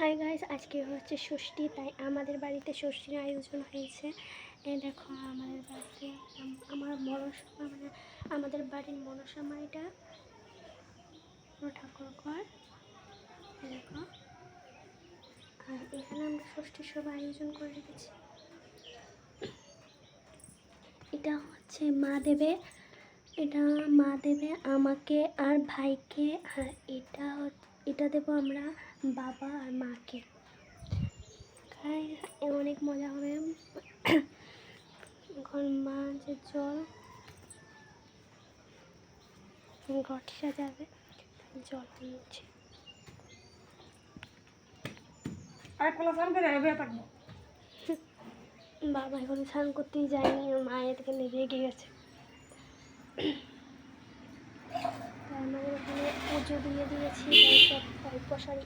Hi guys, আজকে হচ্ছে ষষ্ঠী, তাই আমাদের বাড়িতে ষষ্ঠীর আয়োজন হয়েছে। এই দেখো আমাদের বাড়িতে আমার মনসা মানে আমাদের বাড়ির মনসা মাইটা ঠাকুর ঘর দেখো। আর এখানে আমরা ষষ্ঠীর সব আয়োজন করে রেখেছি। এটা হচ্ছে মা দেবে, এটা মা দেবে আমাকে আর ভাইকে, আর এটা দেবো আমরা বাবা আর মাকে। অনেক মজা হবে। এখন মা যে জল ঘটি সাজাবে, জল নিচ্ছে। বাবা এখন স্নান করতেই যায়নি, মা এদিকে লেগে এগিয়ে গেছে। আমাদের এখানে পুজো দিয়ে দিয়েছি, সব প্রসাদ